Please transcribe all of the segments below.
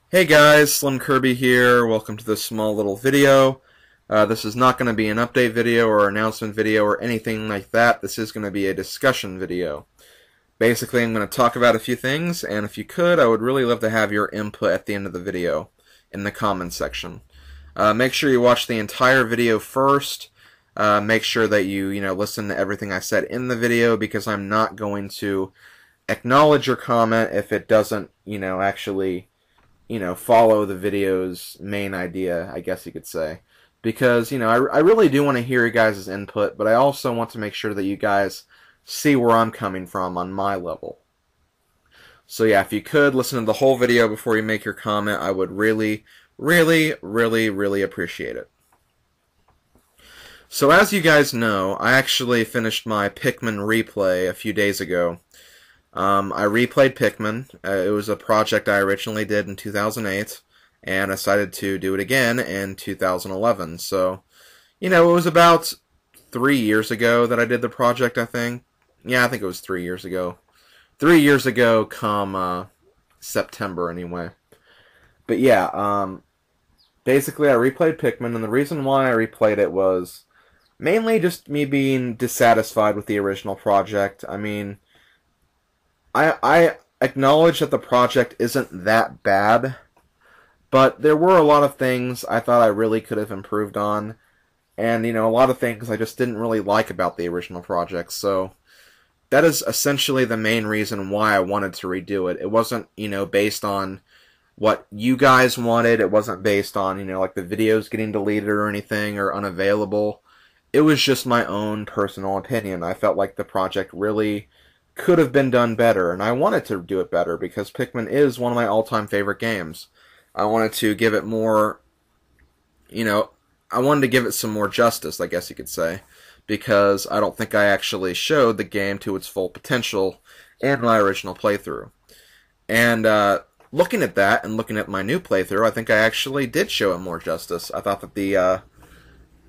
Hey guys, SlimKirby here. Welcome to this small little video. This is not going to be an update video or announcement video or anything like that. This is going to be a discussion video. Basically, I'm going to talk about a few things, and if you could, I would really love to have your input at the end of the video in the comments section. Make sure you watch the entire video first. Make sure that you listen to everything I said in the video, because I'm not going to acknowledge your comment if it doesn't, actually follow the video's main idea, I guess you could say. Because, I really do want to hear your guys' input, but I also want to make sure that you guys see where I'm coming from on my level. So yeah, if you could listen to the whole video before you make your comment, I would really, really, really, really appreciate it. So as you guys know, I actually finished my Pikmin replay a few days ago. I replayed Pikmin. It was a project I originally did in 2008, and I decided to do it again in 2011. So, it was about 3 years ago that I did the project, I think. Yeah, I think it was 3 years ago. 3 years ago come September, anyway. But yeah, basically I replayed Pikmin, and the reason why I replayed it was mainly just me being dissatisfied with the original project. I mean, I acknowledge that the project isn't that bad, but there were a lot of things I thought I really could have improved on, and, a lot of things I just didn't really like about the original project, so that is essentially the main reason why I wanted to redo it. It wasn't, based on what you guys wanted. It wasn't based on, like the videos getting deleted or anything or unavailable. It was just my own personal opinion. I felt like the project really could have been done better, and I wanted to do it better because Pikmin is one of my all-time favorite games. I wanted to give it more, I wanted to give it some more justice, I guess you could say, because I don't think I actually showed the game to its full potential in my original playthrough. And looking at that and looking at my new playthrough, I think I actually did show it more justice. I thought that the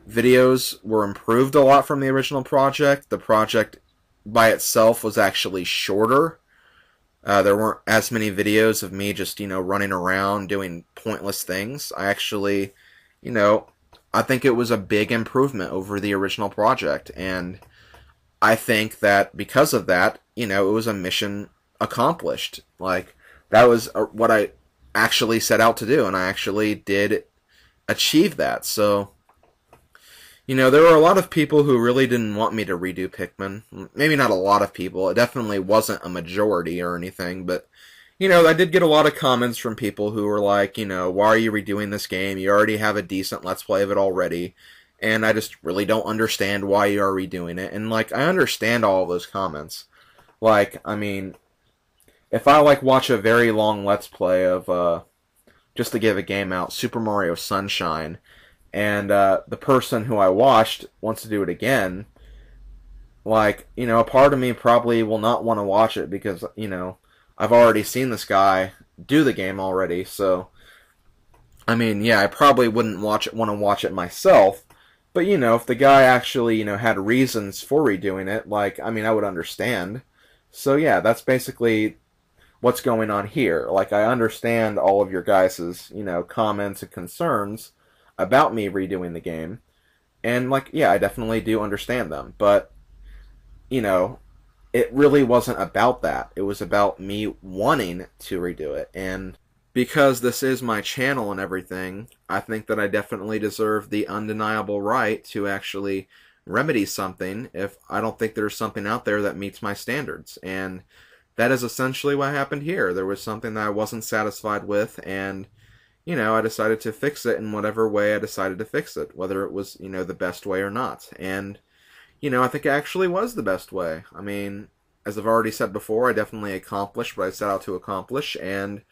videos were improved a lot from the original project. The project by itself was actually shorter. There weren't as many videos of me just, running around doing pointless things. I actually, I think it was a big improvement over the original project, and I think that because of that, it was a mission accomplished. Like, that was what I actually set out to do, and I actually did achieve that. So, there were a lot of people who really didn't want me to redo Pikmin. Maybe not a lot of people. It definitely wasn't a majority or anything, but, I did get a lot of comments from people who were like, why are you redoing this game? You already have a decent Let's Play of it already, and I just really don't understand why you are redoing it. And, like, I understand all of those comments. Like, I mean, if I, watch a very long Let's Play of, just to give a game out, Super Mario Sunshine, and the person who I watched wants to do it again, a part of me probably will not want to watch it because, I've already seen this guy do the game already, so, I mean, yeah, I probably wouldn't want to watch it myself, but, if the guy actually, had reasons for redoing it, I would understand. So, yeah, that's basically what's going on here. I understand all of your guys' comments and concerns about me redoing the game, and, yeah, I definitely do understand them, but, it really wasn't about that. It was about me wanting to redo it, and because this is my channel and everything, I think that I definitely deserve the undeniable right to actually remedy something if I don't think there's something out there that meets my standards, and that is essentially what happened here. There was something that I wasn't satisfied with, and I decided to fix it in whatever way I decided to fix it, whether it was, the best way or not. And, I think it actually was the best way. I mean, as I've already said before, I definitely accomplished what I set out to accomplish, and,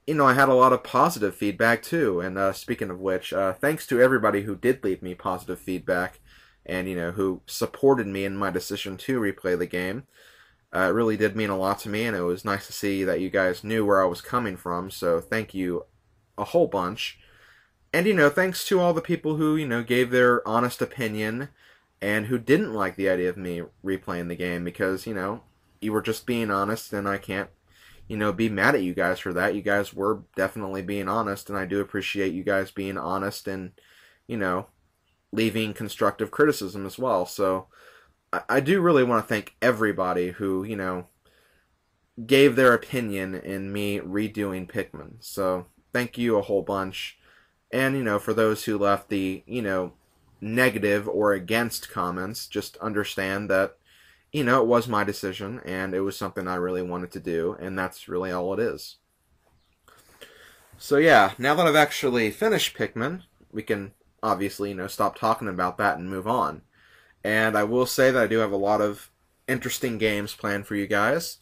I had a lot of positive feedback, too. And, speaking of which, thanks to everybody who did leave me positive feedback, and, who supported me in my decision to replay the game. It really did mean a lot to me, and it was nice to see that you guys knew where I was coming from, so thank you a whole bunch. And, thanks to all the people who, gave their honest opinion and who didn't like the idea of me replaying the game because, you were just being honest and I can't, be mad at you guys for that. You guys were definitely being honest, and I do appreciate you guys being honest and, you know, leaving constructive criticism as well. So I do really want to thank everybody who, gave their opinion in me redoing Pikmin. So thank you a whole bunch. And, for those who left the, negative or against comments, just understand that, it was my decision, and it was something I really wanted to do, and that's really all it is. So yeah, now that I've actually finished Pikmin, we can obviously, stop talking about that and move on. And I will say that I do have a lot of interesting games planned for you guys,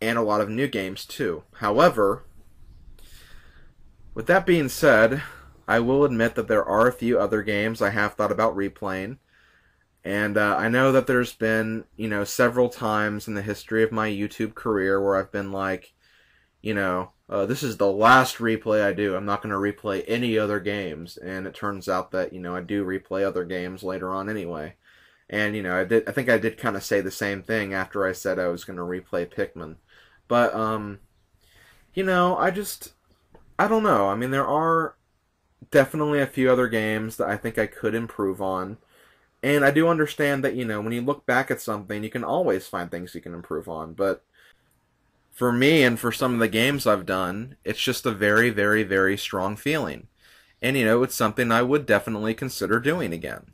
and a lot of new games too. However, with that being said, I will admit that there are a few other games I have thought about replaying. And I know that there's been, several times in the history of my YouTube career where I've been like, this is the last replay I do. I'm not going to replay any other games. And it turns out that, I do replay other games later on anyway. And, I think I did kind of say the same thing after I said I was going to replay Pikmin. But, I don't know. I mean, there are definitely a few other games that I think I could improve on. And I do understand that, when you look back at something, you can always find things you can improve on. But for me and for some of the games I've done, it's just a very, very, very strong feeling. And, it's something I would definitely consider doing again.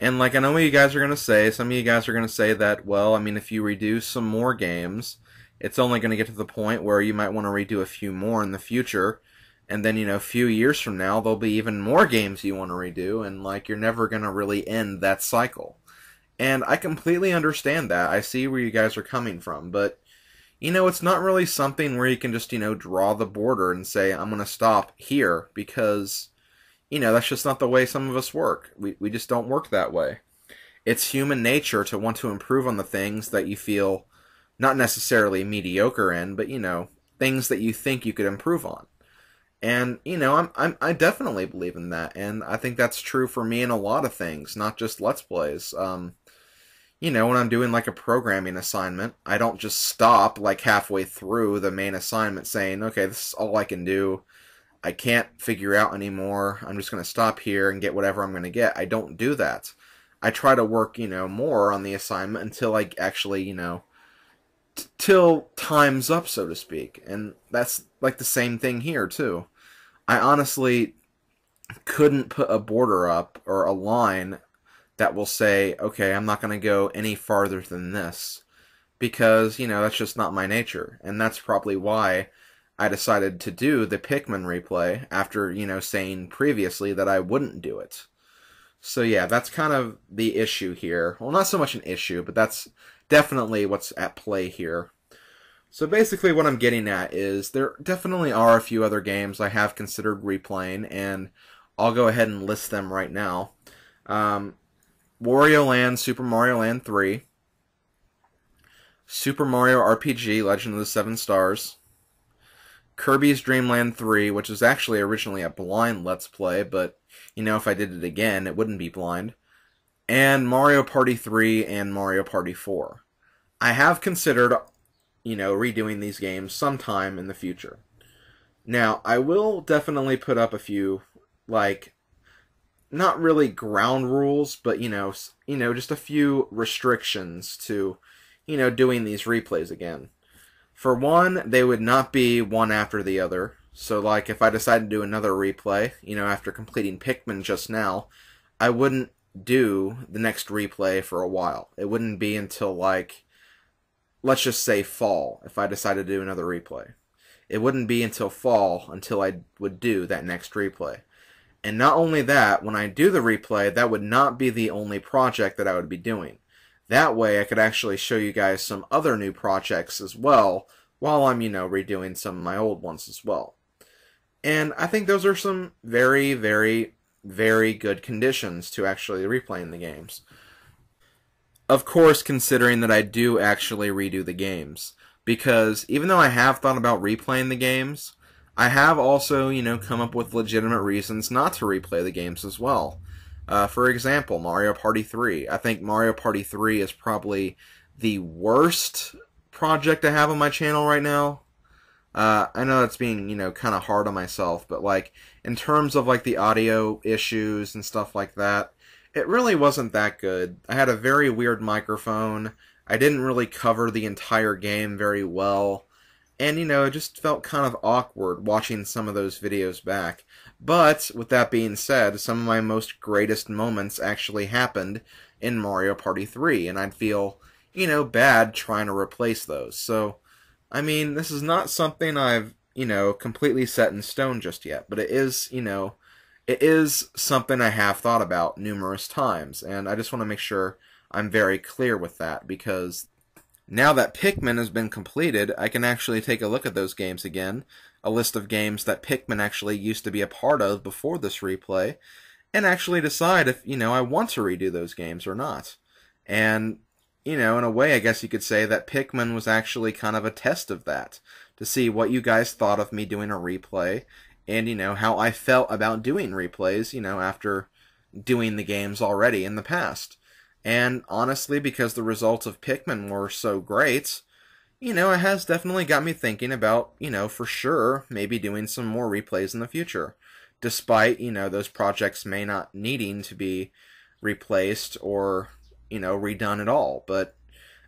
And, I know what you guys are going to say. Some of you guys are going to say that, well, I mean, if you redo some more games, it's only going to get to the point where you might want to redo a few more in the future. And then, a few years from now, there'll be even more games you want to redo, and, you're never going to really end that cycle. And I completely understand that. I see where you guys are coming from, but, it's not really something where you can just, draw the border and say, I'm going to stop here, because, that's just not the way some of us work. We just don't work that way. It's human nature to want to improve on the things that you feel not necessarily mediocre in, but, things that you think you could improve on. And, I definitely believe in that, and I think that's true for me in a lot of things, not just Let's Plays. When I'm doing, a programming assignment, I don't just stop, halfway through the main assignment saying, okay, this is all I can do. I can't figure out anymore. I'm just going to stop here and get whatever I'm going to get. I don't do that. I try to work, more on the assignment until I actually, till time's up, so to speak. And that's, the same thing here, too. I honestly couldn't put a border up or a line that will say, okay, I'm not going to go any farther than this, because, that's just not my nature. And that's probably why I decided to do the Pikmin replay after, saying previously that I wouldn't do it. So yeah, that's kind of the issue here. Well, not so much an issue, but that's definitely what's at play here. So basically what I'm getting at is there definitely are a few other games I have considered replaying, and I'll go ahead and list them right now. Wario Land, Super Mario Land 3, Super Mario RPG, Legend of the Seven Stars, Kirby's Dream Land 3, which was actually originally a blind Let's Play, but, if I did it again, it wouldn't be blind, and Mario Party 3 and Mario Party 4. I have considered redoing these games sometime in the future. Now, I will definitely put up a few, not really ground rules, but, just a few restrictions to, doing these replays again. For one, they would not be one after the other. So, if I decided to do another replay, after completing Pikmin just now, I wouldn't do the next replay for a while. It wouldn't be until, let's just say fall, if I decided to do another replay. It wouldn't be until fall until I would do that next replay. And not only that, when I do the replay, that would not be the only project that I would be doing. That way I could actually show you guys some other new projects as well, while I'm, redoing some of my old ones as well. And I think those are some very, very, very good conditions to actually replaying the games. Of course, considering that I do actually redo the games. Because even though I have thought about replaying the games, I have also, come up with legitimate reasons not to replay the games as well. For example, Mario Party 3. I think Mario Party 3 is probably the worst project I have on my channel right now. I know it's being, kind of hard on myself, but like in terms of like the audio issues and stuff like that, it really wasn't that good. I had a very weird microphone. I didn't really cover the entire game very well. And, it just felt kind of awkward watching some of those videos back. But, with that being said, some of my most greatest moments actually happened in Mario Party 3, and I'd feel, bad trying to replace those. So, I mean, this is not something I've, completely set in stone just yet, but it is, it is something I have thought about numerous times, and I just want to make sure I'm very clear with that, because now that Pikmin has been completed, I can actually take a look at those games again, a list of games that Pikmin actually used to be a part of before this replay, and actually decide if, I want to redo those games or not. And, in a way, I guess you could say that Pikmin was actually kind of a test of that, to see what you guys thought of me doing a replay, and, how I felt about doing replays, after doing the games already in the past. And honestly, because the results of Pikmin were so great, it has definitely got me thinking about, for sure, maybe doing some more replays in the future. Despite, those projects may not needing to be replaced or, redone at all. But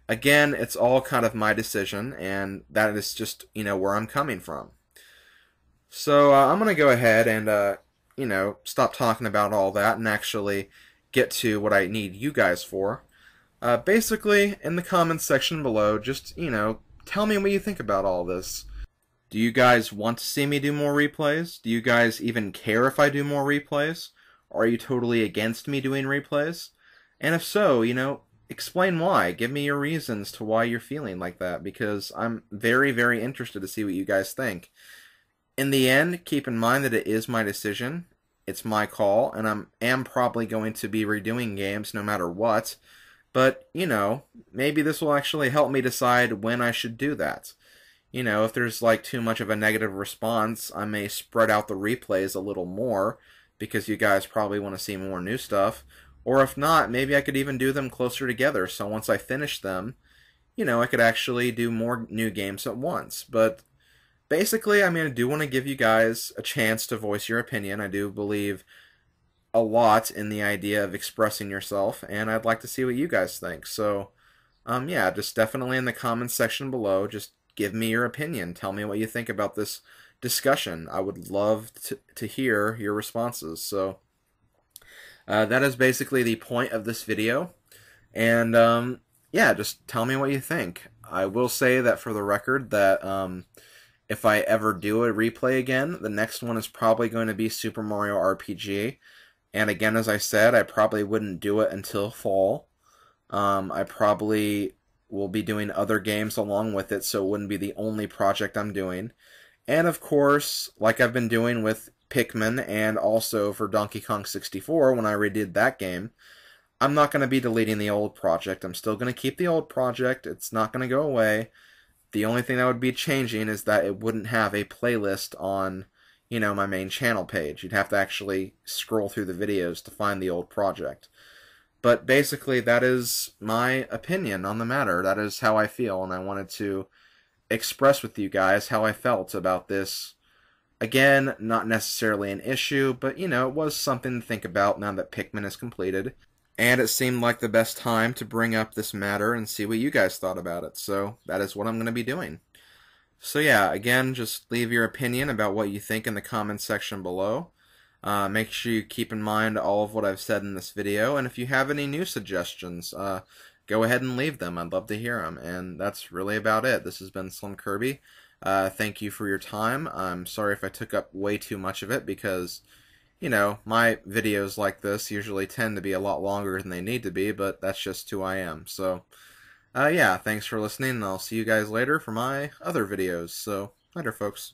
again, it's all kind of my decision, and that is just, where I'm coming from. So I'm going to go ahead and, stop talking about all that and actually get to what I need you guys for. Basically, in the comments section below, just, tell me what you think about all this. Do you guys want to see me do more replays? Do you guys even care if I do more replays? Or are you totally against me doing replays? And if so, explain why. Give me your reasons to why you're feeling like that, because I'm very, very interested to see what you guys think. In the end, keep in mind that it is my decision. It's my call, and I am probably going to be redoing games no matter what. But, maybe this will actually help me decide when I should do that. If there's like too much of a negative response, I may spread out the replays a little more, because you guys probably want to see more new stuff. Or if not, maybe I could even do them closer together, so once I finish them, I could actually do more new games at once. But basically, I do want to give you guys a chance to voice your opinion. I do believe a lot in the idea of expressing yourself, and I'd like to see what you guys think. So, yeah, just definitely in the comments section below, just give me your opinion. Tell me what you think about this discussion. I would love to hear your responses. So, that is basically the point of this video. And, yeah, just tell me what you think. I will say that for the record that, if I ever do a replay again, the next one is probably going to be Super Mario RPG. And again, as I said, I probably wouldn't do it until fall. I probably will be doing other games along with it, so it wouldn't be the only project I'm doing. And of course, like I've been doing with Pikmin and also for Donkey Kong 64 when I redid that game, I'm not going to be deleting the old project. I'm still going to keep the old project. It's not going to go away. The only thing that would be changing is that it wouldn't have a playlist on, my main channel page. You'd have to actually scroll through the videos to find the old project. But basically, that is my opinion on the matter. That is how I feel, and I wanted to express with you guys how I felt about this. Again, not necessarily an issue, but, it was something to think about now that Pikmin is completed. And it seemed like the best time to bring up this matter and see what you guys thought about it. So that is what I'm going to be doing. So yeah, again, just leave your opinion about what you think in the comments section below. Make sure you keep in mind all of what I've said in this video. And if you have any new suggestions, go ahead and leave them. I'd love to hear them. And that's really about it. This has been SlimKirby. Thank you for your time. I'm sorry if I took up way too much of it because, my videos like this usually tend to be a lot longer than they need to be, but that's just who I am. So, yeah, thanks for listening, and I'll see you guys later for my other videos. So, later, folks.